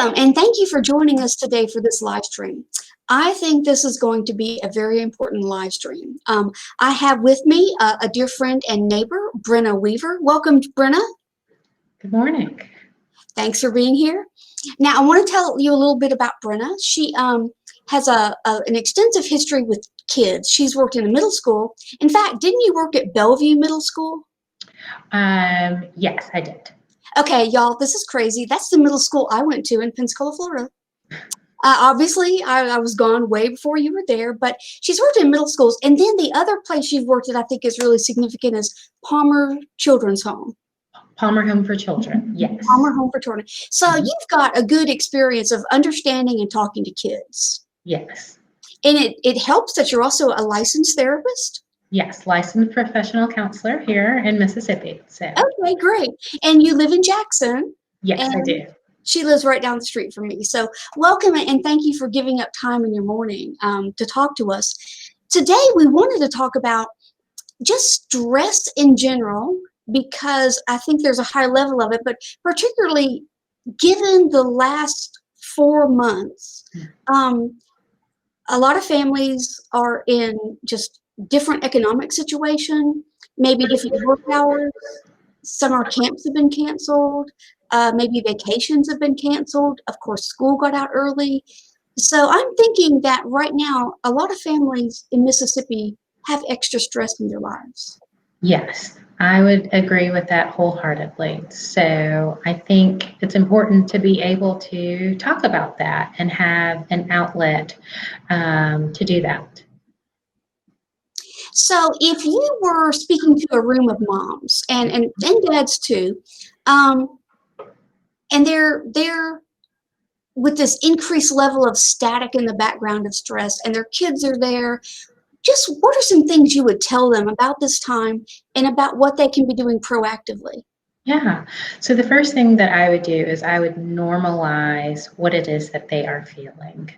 Welcome, and thank you for joining us today for this live stream. I think this is going to be a very important live stream. I have with me a dear friend and neighbor, Brenna Weaver. Welcome, Brenna. Good morning. Thanks for being here. Now, I want to tell you a little bit about Brenna. She has an extensive history with kids. She's worked in a middle school. In fact, didn't you work at Bellevue Middle School? Yes, I did. Okay, y'all, this is crazy. That's the middle school I went to in Pensacola, Florida. Obviously, I was gone way before you were there, but she's worked in middle schools. And then the other place you've worked at I think is really significant is Palmer Children's Home. Palmer Home for Children, yes. Palmer Home for Children. So you've got a good experience of understanding and talking to kids. Yes. And it helps that you're also a licensed therapist? Yes, licensed professional counselor here in Mississippi. So. Okay, great. And you live in Jackson? Yes, I do. She lives right down the street from me. So welcome and thank you for giving up time in your morning to talk to us. Today, we wanted to talk about just stress in general, because I think there's a high level of it, but particularly given the last 4 months, a lot of families are in just different economic situation, maybe different work hours. Summer camps have been canceled. Maybe vacations have been canceled. Of course, school got out early. So I'm thinking that right now, a lot of families in Mississippi have extra stress in their lives. Yes, I would agree with that wholeheartedly. So I think it's important to be able to talk about that and have an outlet to do that. So if you were speaking to a room of moms and dads too, and they're with this increased level of static in the background of stress and their kids are there, just what are some things you would tell them about this time and about what they can be doing proactively? Yeah. So the first thing that I would do is I would normalize what it is that they are feeling.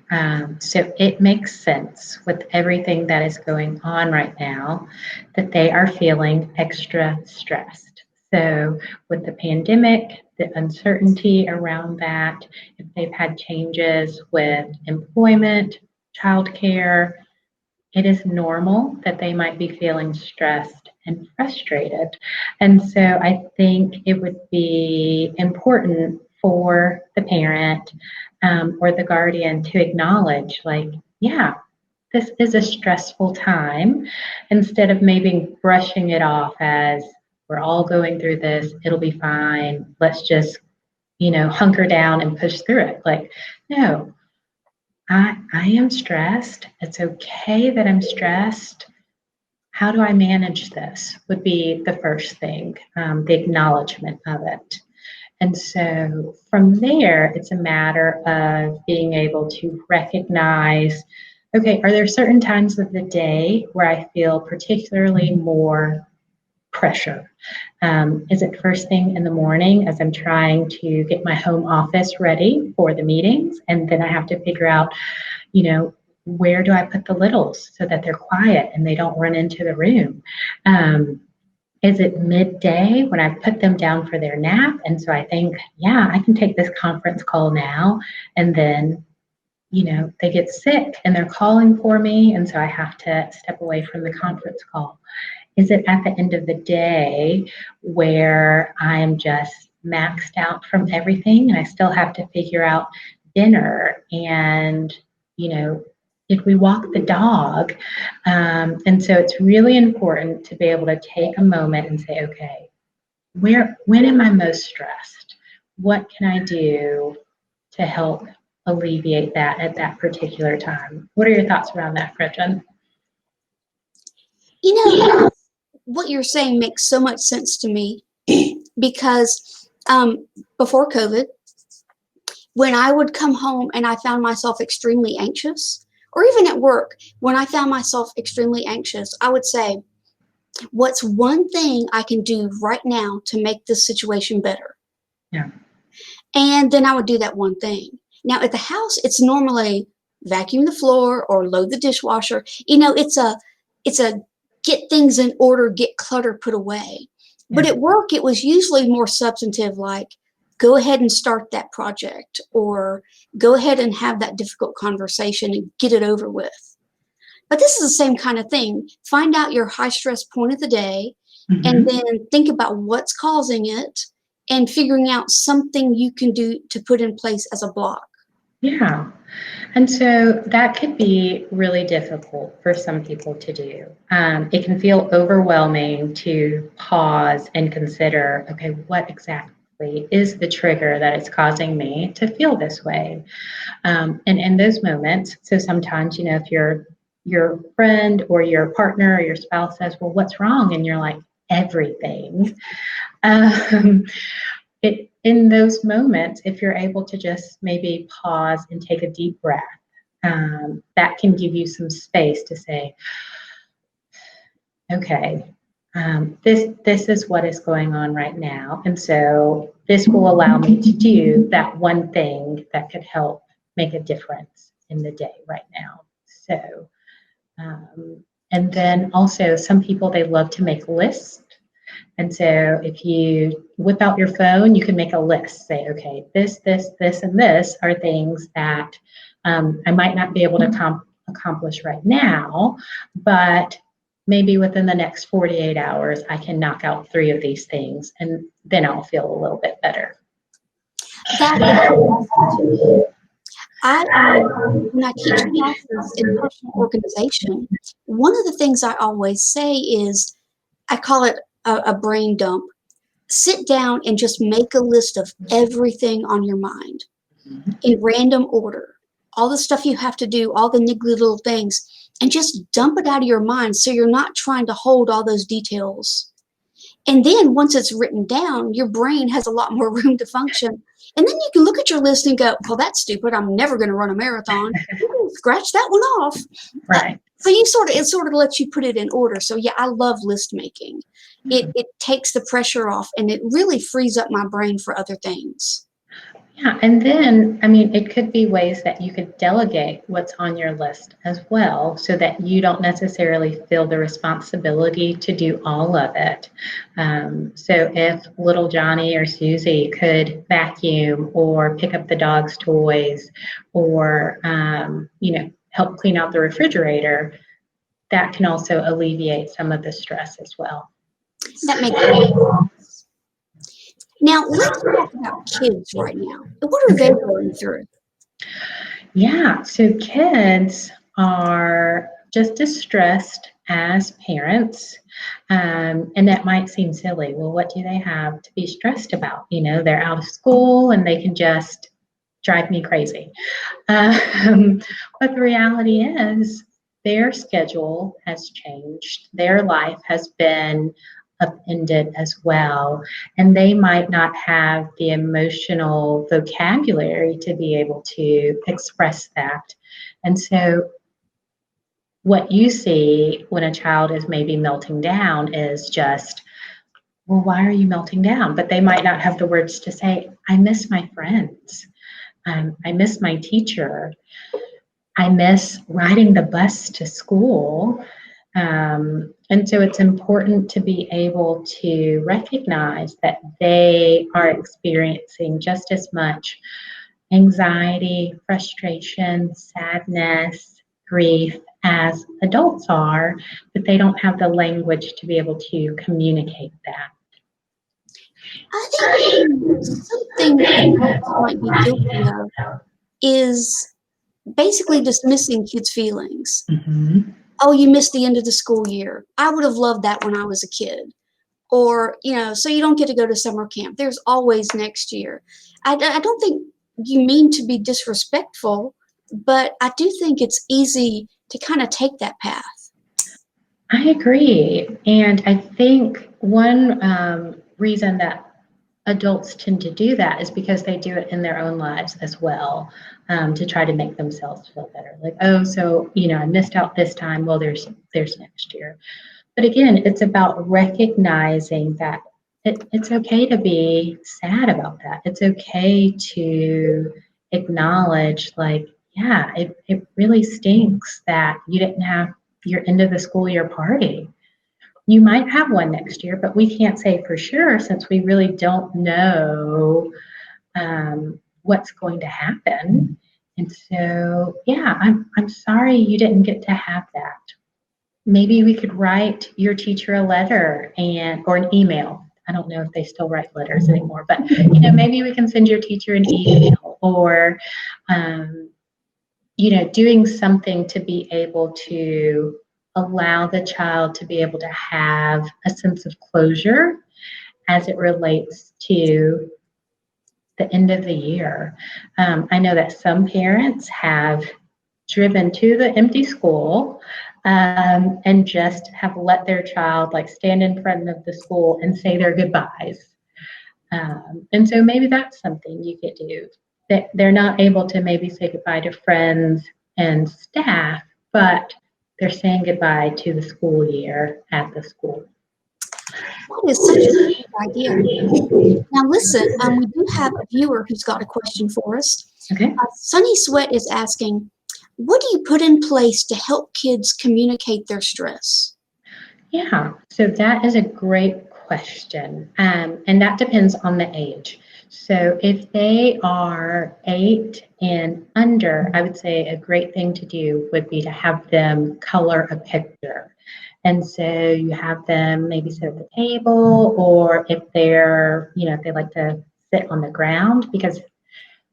So it makes sense with everything that is going on right now that they are feeling extra stressed. So with the pandemic, the uncertainty around that, if they've had changes with employment, childcare, it is normal that they might be feeling stressed and frustrated. And so I think it would be important for the parent or the guardian to acknowledge, like, yeah, this is a stressful time, instead of maybe brushing it off as we're all going through this, it'll be fine, let's just, hunker down and push through it. Like, no. I am stressed. It's okay that I'm stressed. How do I manage this would be the first thing, the acknowledgement of it. And so from there, it's a matter of being able to recognize, okay, are there certain times of the day where I feel particularly more pressure? Is it first thing in the morning as I'm trying to get my home office ready for the meetings? And then I have to figure out, where do I put the littles so that they're quiet and they don't run into the room? Is it midday when I put them down for their nap? And so I think, yeah, I can take this conference call now. And then, they get sick and they're calling for me. And so I have to step away from the conference call. Is it at the end of the day where I am just maxed out from everything and I still have to figure out dinner and, if we walk the dog? And so it's really important to be able to take a moment and say, okay, when am I most stressed? What can I do to help alleviate that at that particular time? What are your thoughts around that, Gretchen? What you're saying makes so much sense to me because before COVID, when I would come home and I found myself extremely anxious, or even at work, when I found myself extremely anxious, I would say, what's one thing I can do right now to make this situation better? Yeah. And then I would do that one thing. Now at the house, it's normally vacuum the floor or load the dishwasher. It's a get things in order, get clutter put away. But at work, it was usually more substantive, like go ahead and start that project, or go ahead and have that difficult conversation and get it over with. But this is the same kind of thing. Find out your high stress point of the day, and then think about what's causing it and figuring out something you can do to put in place as a block. Yeah. And so that could be really difficult for some people to do. It can feel overwhelming to pause and consider, okay, what exactly is the trigger that is causing me to feel this way? And in those moments, so sometimes, you know, if your friend or your partner or your spouse says, well, what's wrong? And you're like, everything. In those moments, if you're able to just maybe pause and take a deep breath, that can give you some space to say, okay, this is what is going on right now. And so this will allow me to do that one thing that could help make a difference in the day right now. So, and then also some people, they love to make lists. And so if you whip out your phone, you can make a list. Say, okay, this, and this are things that I might not be able to accomplish right now, but maybe within the next 48 hours, I can knock out 3 of these things, and then I'll feel a little bit better. That is awesome to me. When I teach classes in personal organization, one of the things I always say is, I call it a brain dump. Sit down and just make a list of everything on your mind in random order. All the stuff you have to do, all the niggly little things, and just dump it out of your mind so you're not trying to hold all those details. And then once it's written down, your brain has a lot more room to function. And then you can look at your list and go, well, that's stupid. I'm never going to run a marathon. Scratch that one off. Right. So it sort of lets you put it in order. So yeah, I love list making. It takes the pressure off, and it really frees up my brain for other things. Yeah, and then, I mean, it could be ways that you could delegate what's on your list as well, so that you don't necessarily feel the responsibility to do all of it. So if little Johnny or Susie could vacuum or pick up the dog's toys, or, help clean out the refrigerator, that can also alleviate some of the stress as well. That makes sense. Now, let's talk about kids right now. What are they going through? Yeah, so kids are just as stressed as parents. And that might seem silly. Well, what do they have to be stressed about? You know, they're out of school and they can just drive me crazy. But the reality is, their schedule has changed. Their life has been upended as well, and they might not have the emotional vocabulary to be able to express that. And so what you see when a child is maybe melting down is just, well, why are you melting down? But they might not have the words to say, I miss my friends. I miss my teacher. I miss riding the bus to school. And so it's important to be able to recognize that they are experiencing just as much anxiety, frustration, sadness, grief as adults are, but they don't have the language to be able to communicate that. I think something adults might be guilty of is basically dismissing kids' feelings. Mm-hmm. Oh, you missed the end of the school year. I would have loved that when I was a kid. Or, so you don't get to go to summer camp. There's always next year. I don't think you mean to be disrespectful, but I do think it's easy to kind of take that path. I agree. And I think one reason that adults tend to do that is because they do it in their own lives as well, to try to make themselves feel better. Like, oh, so, I missed out this time. Well, there's next year. But again, it's about recognizing that it's okay to be sad about that. It's okay to acknowledge, like, yeah, it really stinks that you didn't have your end of the school year party. You might have one next year, but we can't say for sure, since we really don't know what's going to happen. And so, yeah, I'm sorry you didn't get to have that. Maybe we could write your teacher a letter or an email. I don't know if they still write letters anymore, but maybe we can send your teacher an email, or doing something to be able to allow the child to be able to have a sense of closure as it relates to the end of the year. I know that some parents have driven to the empty school and just have let their child stand in front of the school and say their goodbyes. And so maybe that's something you could do. That they're not able to maybe say goodbye to friends and staff, but they're saying goodbye to the school year at the school. That is such a good idea. Now listen, we do have a viewer who's got a question for us. Okay. Sunny Sweat is asking, what do you put in place to help kids communicate their stress? Yeah, so that is a great question. And that depends on the age. So if they are 8 and under, I would say a great thing to do would be to have them color a picture. And so you have them maybe sit at the table, or if if they like to sit on the ground, because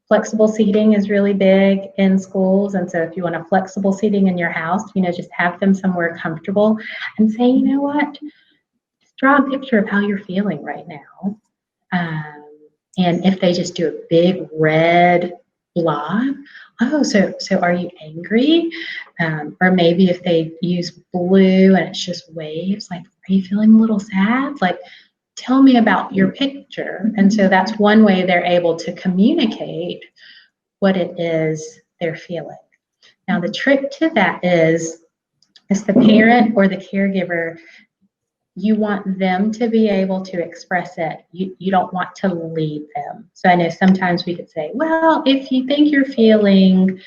flexible seating is really big in schools. And so if you want a flexible seating in your house, just have them somewhere comfortable and say, you know what, just draw a picture of how you're feeling right now. And if they just do a big red blob, oh, so are you angry? Or maybe if they use blue and it's just waves, are you feeling a little sad? Tell me about your picture. And so that's one way they're able to communicate what it is they're feeling. Now, the trick to that is the parent or the caregiver, you want them to be able to express it. You don't want to lead them. So I know sometimes we could say, well, if you think you're feeling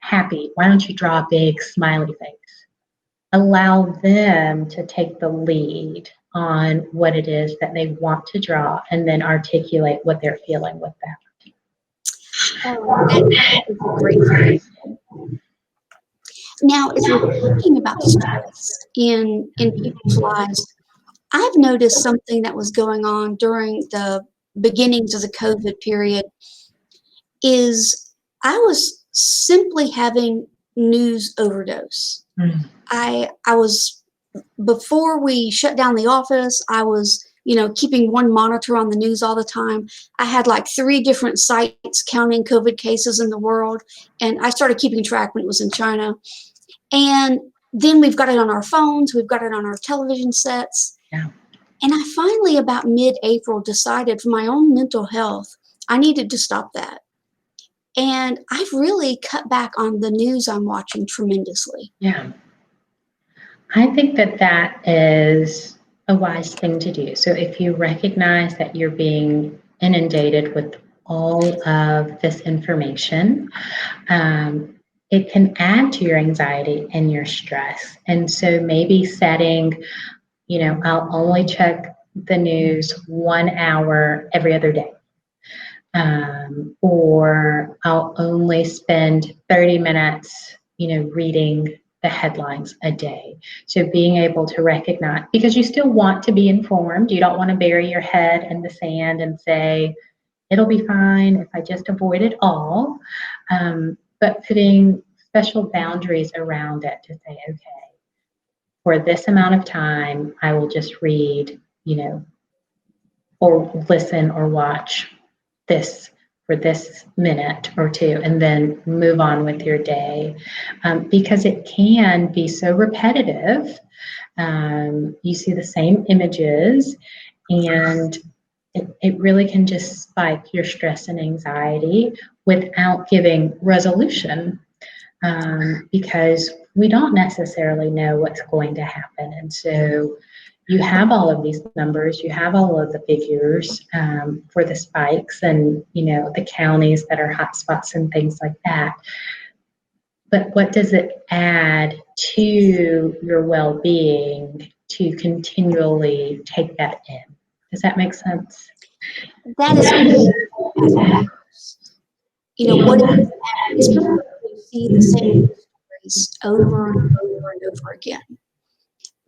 happy, why don't you draw a big smiley face? Allow them to take the lead on what it is that they want to draw, and then articulate what they're feeling with that. That is a great suggestion. Now, if we're talking about stress in people's lives, I've noticed something that was going on during the beginnings of the COVID period is I was simply having news overdose. I was, before we shut down the office, I was, keeping one monitor on the news all the time. I had 3 different sites counting COVID cases in the world, and I started keeping track when it was in China. And then we've got it on our phones, we've got it on our television sets. Yeah. And I finally, about mid-April, decided for my own mental health, I needed to stop that. And I've really cut back on the news I'm watching tremendously. Yeah. I think that is a wise thing to do. So if you recognize that you're being inundated with all of this information, it can add to your anxiety and your stress. And so maybe setting, I'll only check the news 1 hour every other day. Or I'll only spend 30 minutes, reading the headlines a day. So being able to recognize, because you still want to be informed, you don't want to bury your head in the sand and say, it'll be fine if I just avoid it all. But putting special boundaries around it to say, okay, for this amount of time, I will just read, or listen or watch this for this minute or 2, and then move on with your day, because it can be so repetitive. You see the same images, and it really can just spike your stress and anxiety without giving resolution, because we don't necessarily know what's going to happen. And so you have all of these numbers, you have all of the figures for the spikes and, the counties that are hotspots and things like that. But what does it add to your well-being to continually take that in? Does that make sense? that is key as parents. You know, what is that? Especially when you see the same stories over and over and over again.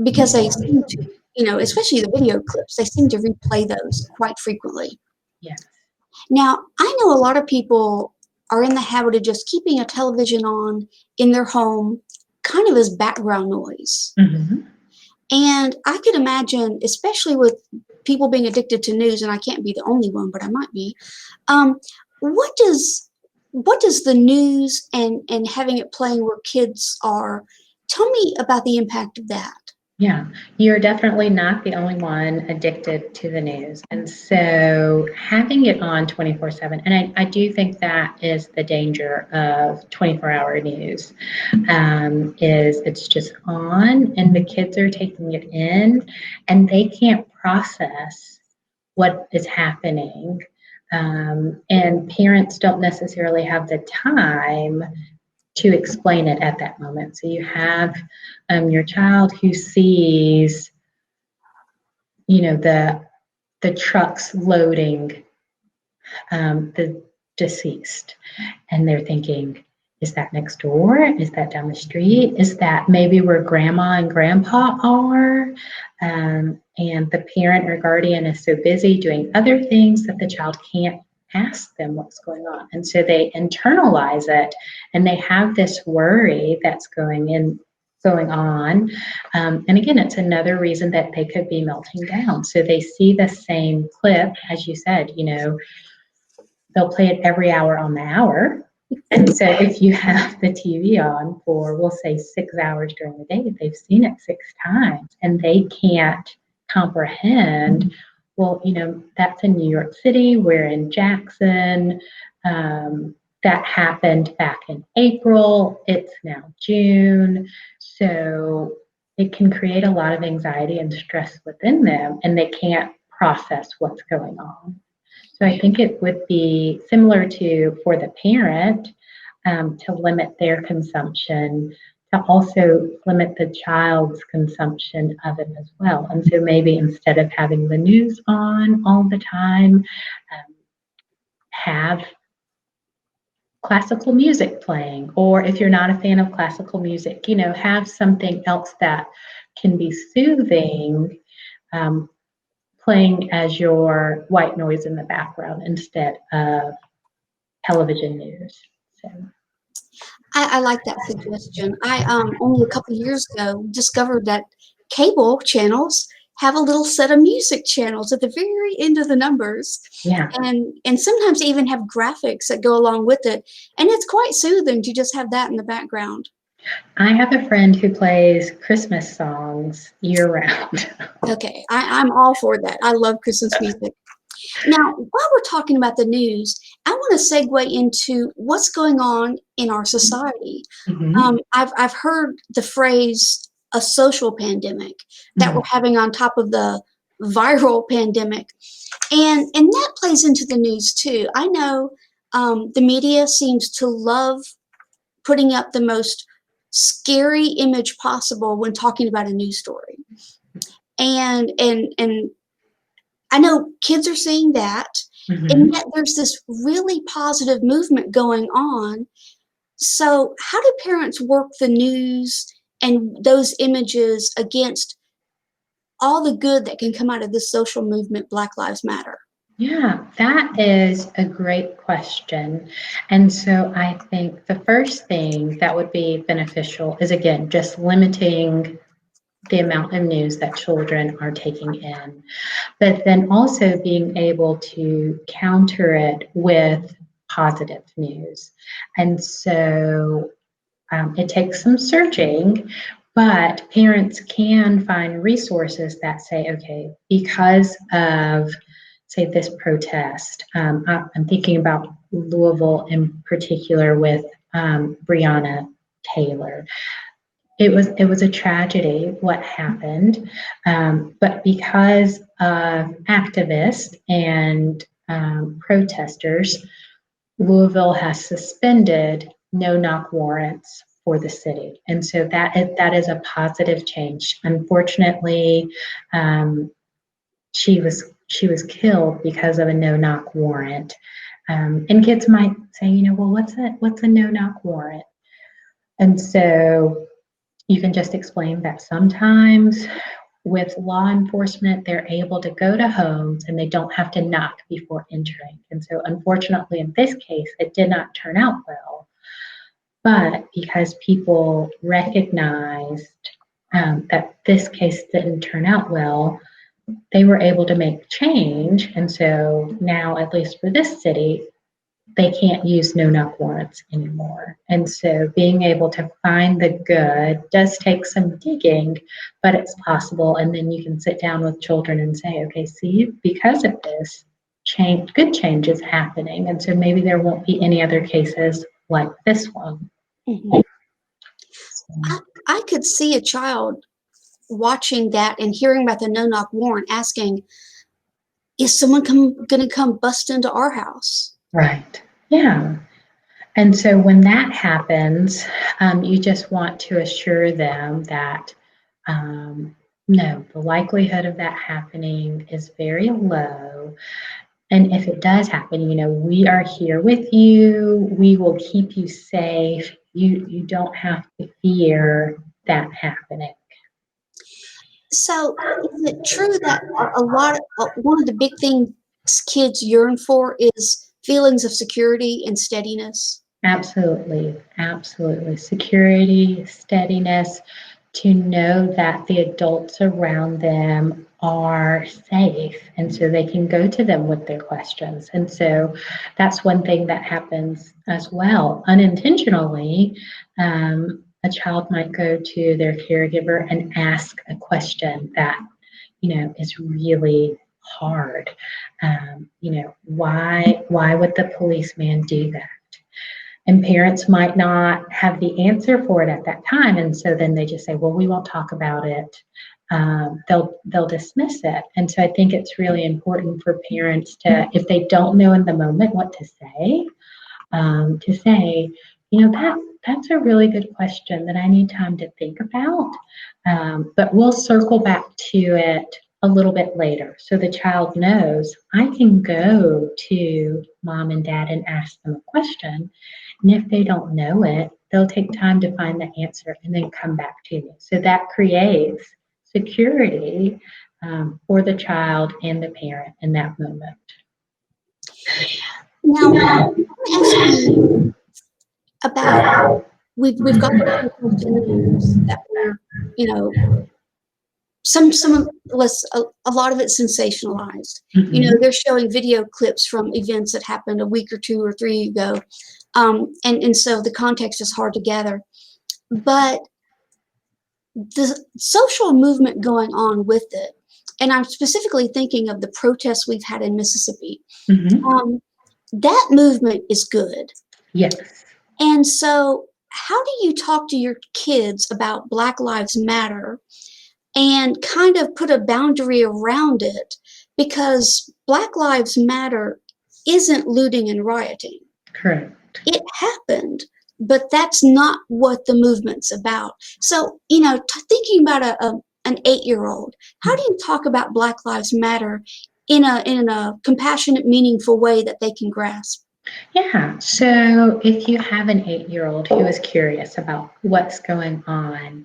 Because they seem to, you know, especially the video clips, they seem to replay those quite frequently. Yes. Now, I know a lot of people are in the habit of just keeping a television on in their home, kind of as background noise. Mm-hmm. And I could imagine, especially with people being addicted to news, and I can't be the only one, but I might be. Um, what does the news and having it playing where kids are? Tell me about the impact of that. Yeah, you're definitely not the only one addicted to the news. And so having it on 24/7, and I do think that is the danger of 24-hour news, is it's just on and the kids are taking it in and they can't process what is happening. And parents don't necessarily have the time to explain it at that moment. So you have your child who sees, you know, the trucks loading the deceased, and they're thinking, is that next door? Is that down the street? Is that maybe where grandma and grandpa are? And the parent or guardian is so busy doing other things that the child can't ask them what's going on. And so they internalize it and they have this worry that's going on. And again, it's another reason that they could be melting down. So they see the same clip, as you said, you know, they'll play it every hour on the hour. And so if you have the TV on for, we'll say 6 hours during the day, they've seen it 6 times and they can't comprehend, well, you know, that's in New York City, we're in Jackson, that happened back in April, it's now June. So it can create a lot of anxiety and stress within them and they can't process what's going on. So I think it would be similar to for the parent to limit their consumption, to also limit the child's consumption of it as well. And so maybe instead of having the news on all the time, have classical music playing, or if you're not a fan of classical music, you know, have something else that can be soothing, playing as your white noise in the background instead of television news. So. I like that suggestion. I only a couple years ago discovered that cable channels have a little set of music channels at the very end of the numbers. Yeah. And sometimes they even have graphics that go along with it. And it's quite soothing to just have that in the background. I have a friend who plays Christmas songs year round. Okay, I'm all for that. I love Christmas music. Now, while we're talking about the news, I want to segue into what's going on in our society. Mm-hmm. I've heard the phrase a social pandemic that we're having on top of the viral pandemic. And that plays into the news too. I know the media seems to love putting up the most scary image possible when talking about a news story. And I know kids are seeing that, and yet there's this really positive movement going on. So how do parents work the news and those images against all the good that can come out of this social movement, Black Lives Matter? Yeah, that is a great question. And so I think the first thing that would be beneficial is, again, just limiting the amount of news that children are taking in, but then also being able to counter it with positive news. And so it takes some searching, but parents can find resources that say, okay, because of, say, this protest, I'm thinking about Louisville in particular with Breonna Taylor. It was a tragedy what happened, but because of activists and protesters, Louisville has suspended no-knock warrants for the city, and so that is a positive change. Unfortunately, she was she was killed because of a no-knock warrant. And kids might say, you know, well, what's a no-knock warrant? And so you can just explain that sometimes with law enforcement, they're able to go to homes and they don't have to knock before entering. And so unfortunately, in this case, it did not turn out well. But because people recognized that this case didn't turn out well, they were able to make change. And so now, at least for this city, they can't use no-knock warrants anymore. And so being able to find the good does take some digging, but it's possible. And then you can sit down with children and say, okay, see, because of this, good change is happening. And so maybe there won't be any other cases like this one. Mhm. I could see a child watching that and hearing about the no-knock warrant asking, is someone going to come bust into our house? Right. Yeah. And so when that happens, you just want to assure them that no, the likelihood of that happening is very low. And if it does happen, you know, we are here with you. We will keep you safe. You don't have to fear that happening. So is it true that one of the big things kids yearn for is feelings of security and steadiness? Absolutely, absolutely. Security, steadiness, to know that the adults around them are safe and so they can go to them with their questions. And so that's one thing that happens as well. Unintentionally, a child might go to their caregiver and ask a question that, you know, is really hard. You know, why would the policeman do that? And parents might not have the answer for it at that time, and so then they just say, "Well, we won't talk about it." They'll dismiss it, and so I think it's really important for parents to, if they don't know in the moment what to say, you know, that's a really good question that I need time to think about, but we'll circle back to it a little bit later, so the child knows I can go to mom and dad and ask them a question. And if they don't know it, they'll take time to find the answer and then come back to me. So that creates security for the child and the parent in that moment. Now, I want to ask you about we've got articles in the news that were, you know, some of a lot of it sensationalized. Mm-hmm. You know, they're showing video clips from events that happened a week or 2 or 3 ago, and so the context is hard to gather. But the social movement going on with it, and I'm specifically thinking of the protests we've had in Mississippi. Mm-hmm. That movement is good. Yes. And so how do you talk to your kids about Black Lives Matter and kind of put a boundary around it? Because Black Lives Matter isn't looting and rioting. Correct. It happened, but that's not what the movement's about. So, you know, thinking about an 8-year-old, how do you talk about Black Lives Matter in a compassionate, meaningful way that they can grasp? Yeah, so if you have an 8-year-old who is curious about what's going on,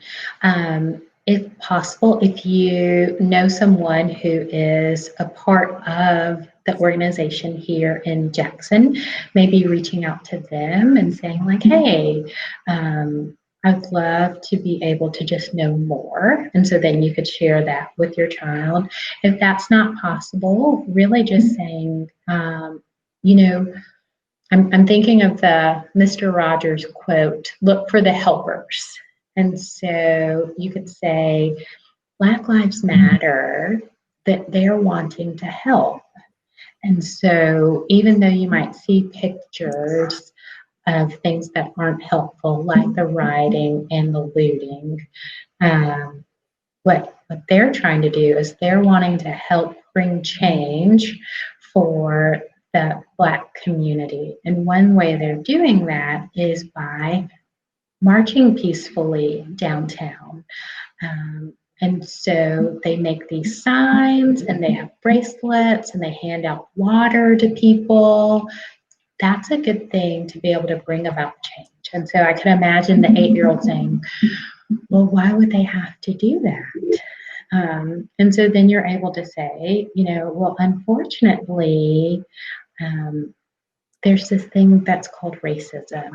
if possible, if you know someone who is a part of the organization here in Jackson, maybe reaching out to them and saying like, hey, I'd love to be able to just know more. And so then you could share that with your child. If that's not possible, really just saying, you know, I'm thinking of the Mr. Rogers quote, look for the helpers. And so you could say, Black Lives Matter, that they're wanting to help. And so even though you might see pictures of things that aren't helpful, like the rioting and the looting, what they're trying to do is they're wanting to help bring change for the Black community. And one way they're doing that is by marching peacefully downtown. And so they make these signs and they have bracelets and they hand out water to people. That's a good thing to be able to bring about change. And so I can imagine the 8-year-old saying, well, why would they have to do that? And so then you're able to say, well, unfortunately, there's this thing that's called racism,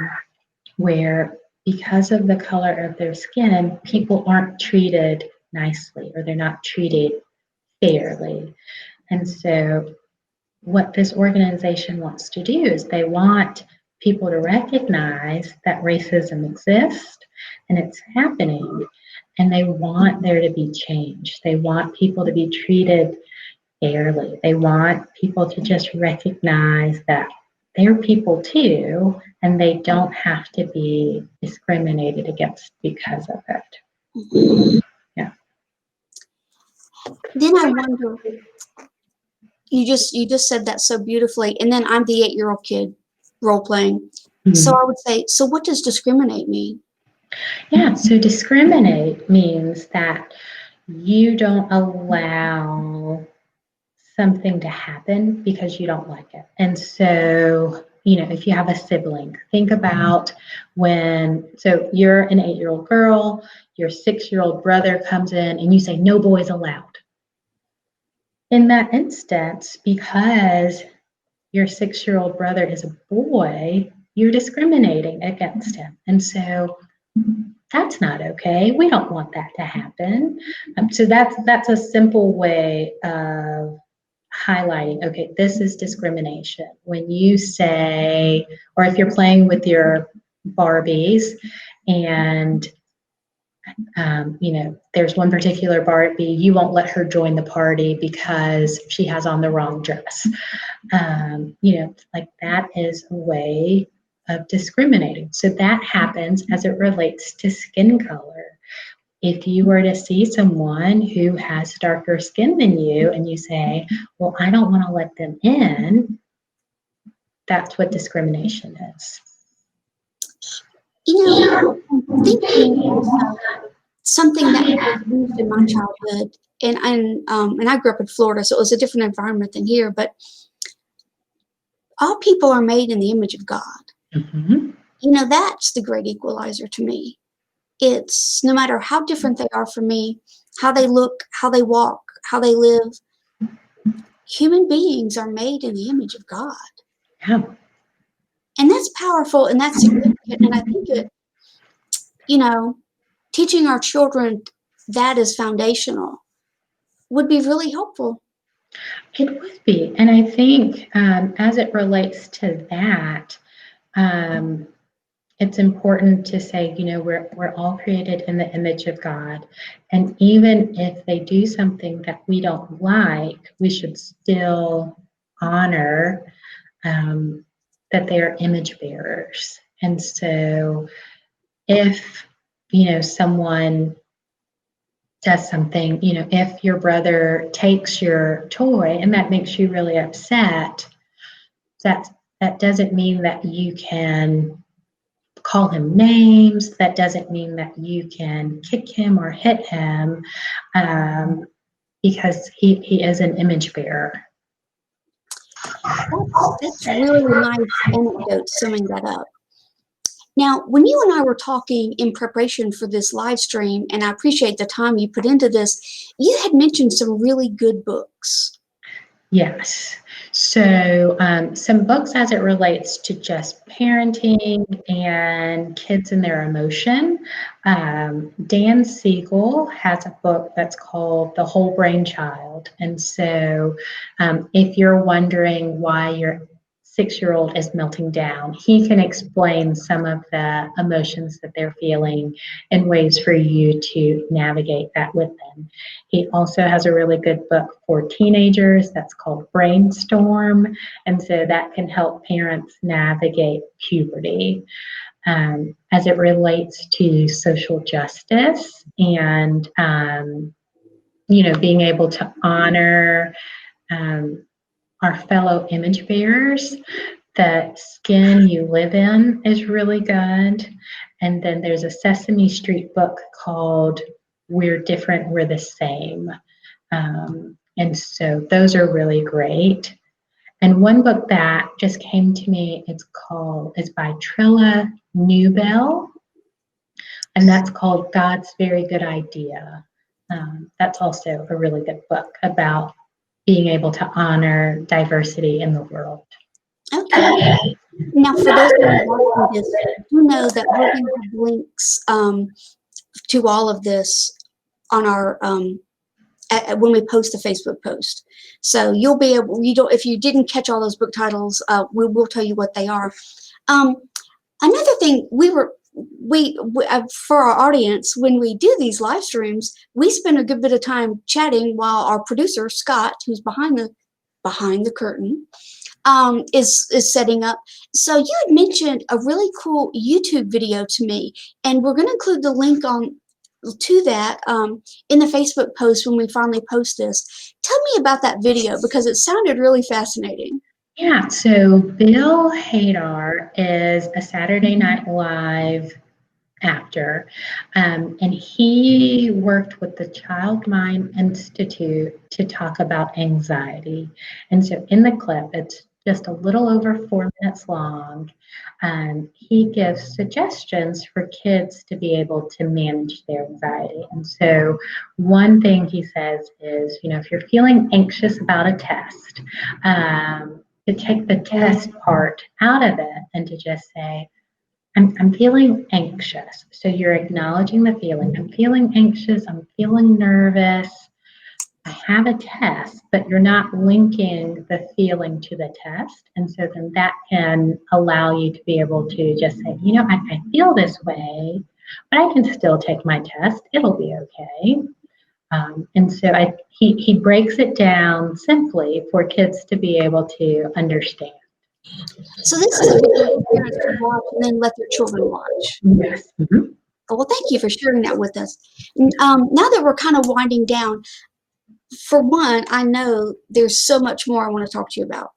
where because of the color of their skin, people aren't treated nicely or they're not treated fairly. And so what this organization wants to do is they want people to recognize that racism exists and it's happening, and they want there to be change. They want people to be treated fairly. They want people to just recognize that they're people too, and they don't have to be discriminated against because of it. Mm-hmm. Yeah. Then I wonder, you just said that so beautifully, and then I'm the 8-year-old kid role playing. Mm-hmm. So I would say, so what does discriminate mean? Yeah, so discriminate means that you don't allow something to happen because you don't like it. And so, if you have a sibling, think about so you're an 8-year-old girl, your 6-year-old brother comes in and you say, no boys allowed. In that instance, because your 6-year-old brother is a boy, you're discriminating against him. And so that's not okay. We don't want that to happen. So that's a simple way of highlighting, okay, this is discrimination. When you say, or if you're playing with your Barbies and there's one particular Barbie, you won't let her join the party because she has on the wrong dress. Like that is a way of discriminating. So that happens as it relates to skin color. If you were to see someone who has darker skin than you and you say, well, I don't want to let them in, that's what discrimination is. I'm thinking also something that was used in my childhood, and I grew up in Florida, so it was a different environment than here, but all people are made in the image of God. Mm-hmm. That's the great equalizer to me. It's no matter how different they are from me, how they look, how they walk, how they live, human beings are made in the image of God. Yeah. And that's powerful and that's significant. And I think teaching our children that is foundational would be really helpful. It would be. And I think as it relates to that, it's important to say, we're all created in the image of God. And even if they do something that we don't like, we should still honor that they are image bearers. And so if, someone does something, if your brother takes your toy and that makes you really upset, that doesn't mean that you can call him names. That doesn't mean that you can kick him or hit him because he is an image bearer. That's really a nice anecdote summing that up. Now, when you and I were talking in preparation for this live stream, and I appreciate the time you put into this, you had mentioned some really good books. Yes. So some books as it relates to just parenting and kids and their emotion. Dan Siegel has a book that's called The Whole Brain Child. And so if you're wondering why your 6-year-old is melting down, he can explain some of the emotions that they're feeling and ways for you to navigate that with them. He also has a really good book for teenagers that's called Brainstorm, and so that can help parents navigate puberty. As it relates to social justice and being able to honor our fellow image bearers, the skin you live in is really good. And then there's a Sesame Street book called we're different, we're the same. And so those are really great. And one book that just came to me, it's by Trilla Newbell, and that's called God's Very Good Idea. That's also a really good book about being able to honor diversity in the world. Okay. Now, for those who are watching this, you know that we're going to have links to all of this on our when we post the Facebook post. So you'll be able. If you didn't catch all those book titles, we will tell you what they are. Another thing, for our audience, when we do these live streams, we spend a good bit of time chatting while our producer Scott, who's behind the curtain, is setting up. So you had mentioned a really cool YouTube video to me, and we're going to include the link to that in the Facebook post when we finally post this. Tell me about that video, because it sounded really fascinating. Yeah, so Bill Hadar is a Saturday Night Live actor, and he worked with the Child Mind Institute to talk about anxiety. And so in the clip, it's just a little over 4 minutes long. He gives suggestions for kids to be able to manage their anxiety. And so one thing he says is, if you're feeling anxious about a test, to take the test part out of it and to just say, I'm feeling anxious. So you're acknowledging the feeling. I'm feeling anxious. I'm feeling nervous. I have a test, but you're not linking the feeling to the test. And so then that can allow you to be able to just say, I feel this way, but I can still take my test. It'll be okay. And so he breaks it down simply for kids to be able to understand. So this is a video parents can watch and then let their children watch. Yes. Mm-hmm. Well, thank you for sharing that with us. Now that we're kind of winding down, for one, I know there's so much more I want to talk to you about.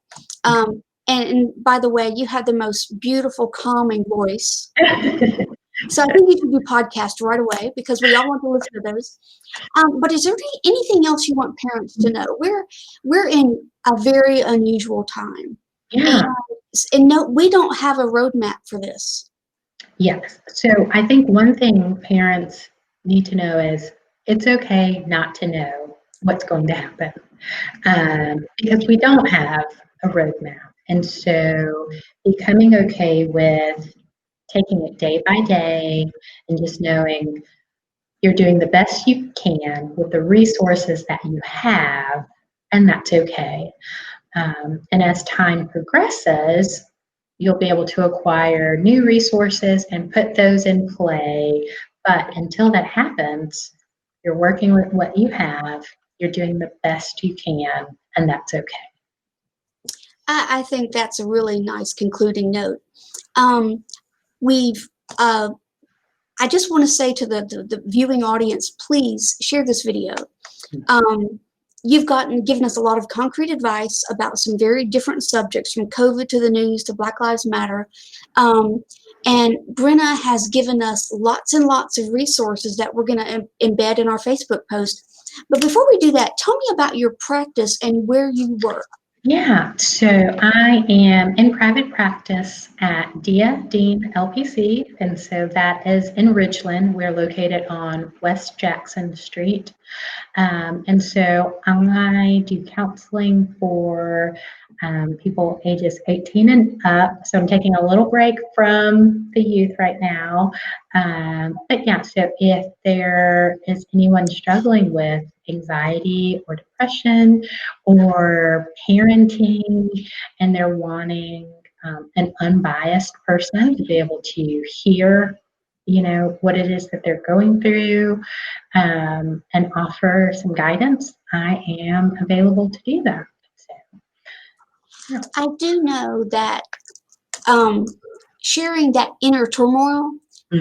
And by the way, you have the most beautiful, calming voice. So I think you should do podcasts right away, because we all want to listen to those. But is there anything else you want parents to know? We're in a very unusual time. Yeah. And no, we don't have a roadmap for this. Yes. So I think one thing parents need to know is it's okay not to know what's going to happen, because we don't have a roadmap. And so becoming okay with taking it day by day and just knowing you're doing the best you can with the resources that you have, and that's okay. And as time progresses, you'll be able to acquire new resources and put those in play. But until that happens, you're working with what you have, you're doing the best you can, and that's okay. I think that's a really nice concluding note. I just want to say to the viewing audience, please share this video. You've given us a lot of concrete advice about some very different subjects, from COVID to the news to Black Lives Matter. And Brenna has given us lots and lots of resources that we're going to embed in our Facebook post. But before we do that, tell me about your practice and where you work. Yeah, so I am in private practice at Dia Dean LPC, and so that is in Ridgeland. We're located on West Jackson Street. And so I do counseling for people ages 18 and up. So I'm taking a little break from the youth right now. But yeah, so if there is anyone struggling with anxiety or depression or parenting, and they're wanting an unbiased person to be able to hear what it is that they're going through, and offer some guidance, I am available to do that. So, yeah. I do know that sharing that inner turmoil,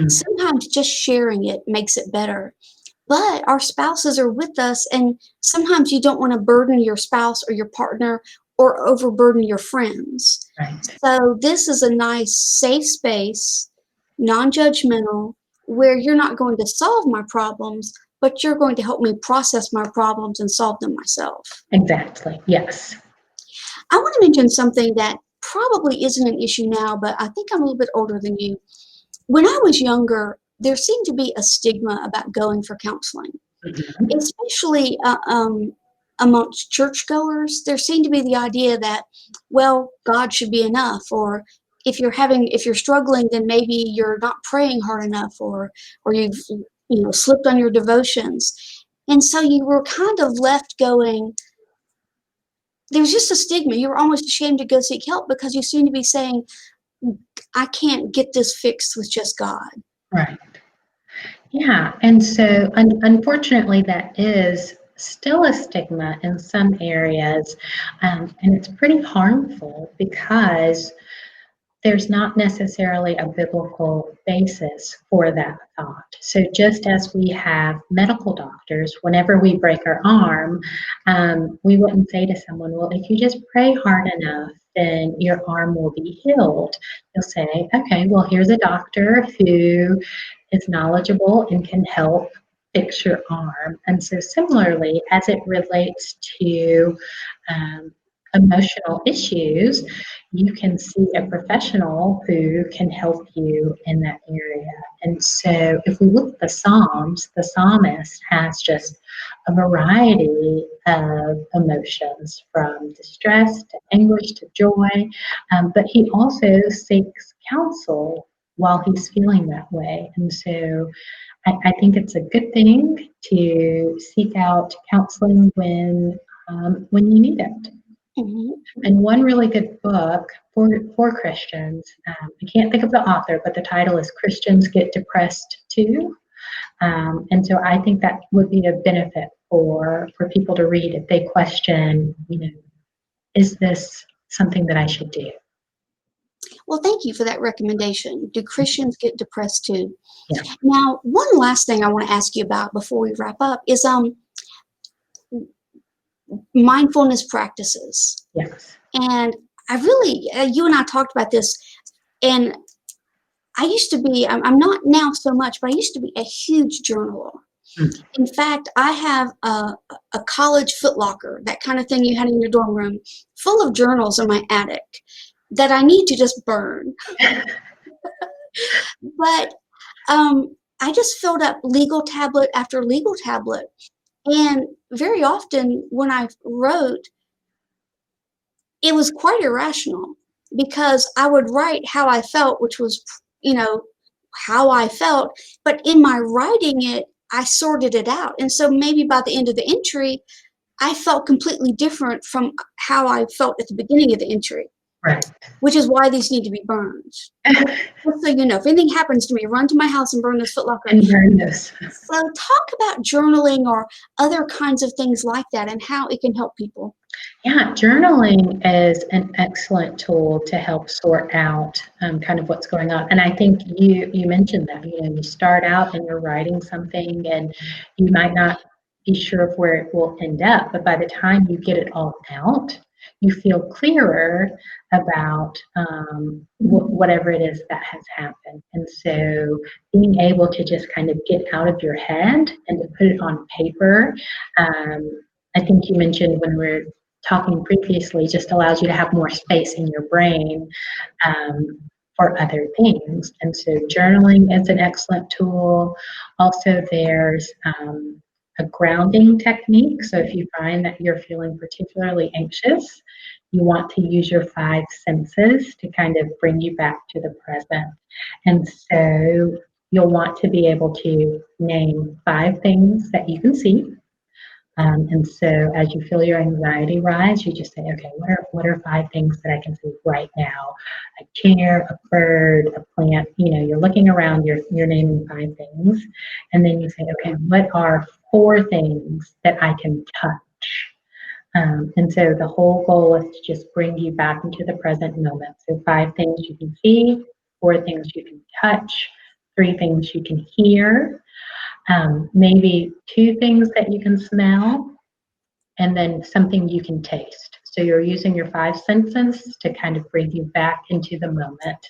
sometimes just sharing it makes it better. But our spouses are with us, and sometimes you don't want to burden your spouse or your partner or overburden your friends. Right. So this is a nice, safe space, non-judgmental, where you're not going to solve my problems, but you're going to help me process my problems and solve them myself. Exactly. Yes. I want to mention something that probably isn't an issue now, but I think I'm a little bit older than you. When I was younger, there seemed to be a stigma about going for counseling, Mhm. especially amongst churchgoers. There seemed to be the idea that, well, God should be enough, or if you're struggling, then maybe you're not praying hard enough, or you've slipped on your devotions, and so you were kind of left going. There was just a stigma. You were almost ashamed to go seek help because you seem to be saying, I can't get this fixed with just God. Right. Yeah. And so, unfortunately, that is still a stigma in some areas. And it's pretty harmful because there's not necessarily a biblical basis for that thought. So just as we have medical doctors, whenever we break our arm, we wouldn't say to someone, well, if you just pray hard enough, then your arm will be healed. You'll say, okay, well, here's a doctor who is knowledgeable and can help fix your arm. And so similarly, as it relates to emotional issues, you can see a professional who can help you in that area. And so if we look at the Psalms, the psalmist has just a variety of emotions, from distress to anguish to joy, but he also seeks counsel while he's feeling that way. And so I think it's a good thing to seek out counseling when you need it. Mm-hmm. And one really good book for Christians, I can't think of the author, but the title is Christians Get Depressed Too. And so I think that would be a benefit for people to read if they question, is this something that I should do? Well, thank you for that recommendation. Do Christians get depressed too? Yeah. Now, one last thing I want to ask you about before we wrap up is mindfulness practices. Yes. And I really, you and I talked about this, and I used to be, I'm not now so much, but I used to be a huge journaler. Mm. In fact, I have a college footlocker, that kind of thing you had in your dorm room, full of journals in my attic that I need to just burn. But I just filled up legal tablet after legal tablet. And very often when I wrote, it was quite irrational because I would write how I felt, which was, how I felt. But in my writing it, I sorted it out. And so maybe by the end of the entry, I felt completely different from how I felt at the beginning of the entry. Right. Which is why these need to be burned. Just so you know, if anything happens to me, run to my house and burn this footlocker. And burn this. So talk about journaling or other kinds of things like that and how it can help people. Yeah, journaling is an excellent tool to help sort out kind of what's going on. And I think you mentioned that, you start out and you're writing something and you might not be sure of where it will end up, but by the time you get it all out, you feel clearer about whatever it is that has happened. And so being able to just kind of get out of your head and to put it on paper, I think you mentioned when we're talking previously, just allows you to have more space in your brain for other things. And so journaling is an excellent tool. Also, there's a grounding technique. So if you find that you're feeling particularly anxious, you want to use your 5 senses to kind of bring you back to the present. And so you'll want to be able to name 5 things that you can see. And so as you feel your anxiety rise, you just say, okay, what are 5 things that I can see right now? A chair, a bird, a plant. You're looking around, you're naming 5 things. And then you say, okay, what are 4 things that I can touch? And so the whole goal is to just bring you back into the present moment. So 5 things you can see, 4 things you can touch, 3 things you can hear, maybe 2 things that you can smell, and then something you can taste. So you're using your 5 senses to kind of bring you back into the moment.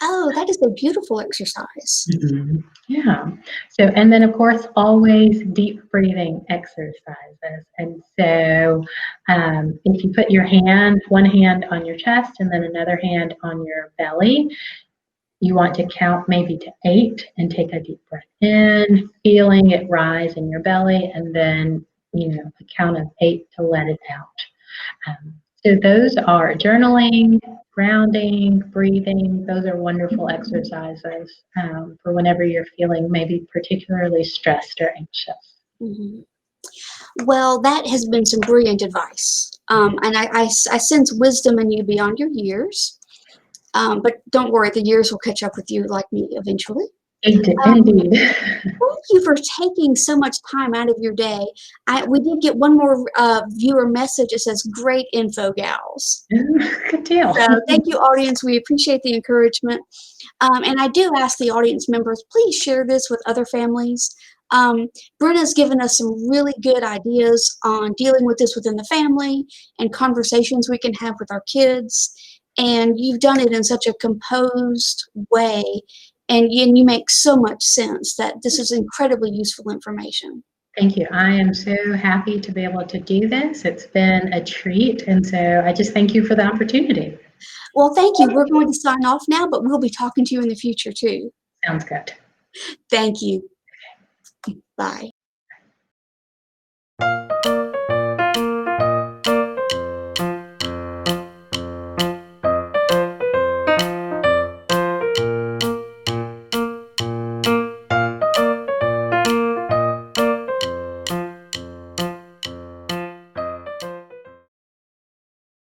Oh, that is a beautiful exercise. Mhm. Yeah. So, and then of course, always deep breathing exercises. And so, if you put one hand on your chest and then another hand on your belly, you want to count maybe to 8 and take a deep breath in, feeling it rise in your belly, and then, a count of 8 to let it out. So those are journaling, grounding, breathing. Those are wonderful exercises for whenever you're feeling maybe particularly stressed or anxious. Mhm. Well, that has been some brilliant advice. And I sense wisdom in you beyond your years. But don't worry, the years will catch up with you like me eventually. Indeed. Thank you for taking so much time out of your day. We did get one more viewer message. It says, "Great info, gals." Good deal. So thank you, audience. We appreciate the encouragement. And I do ask the audience members, please share this with other families. Brenna's given us some really good ideas on dealing with this within the family and conversations we can have with our kids. And you've done it in such a composed way. And you make so much sense that this is incredibly useful information. Thank you. I am so happy to be able to do this. It's been a treat. And so I just thank you for the opportunity. Well, thank you. We're going to sign off now, but we'll be talking to you in the future too. Sounds good. Thank you. Bye.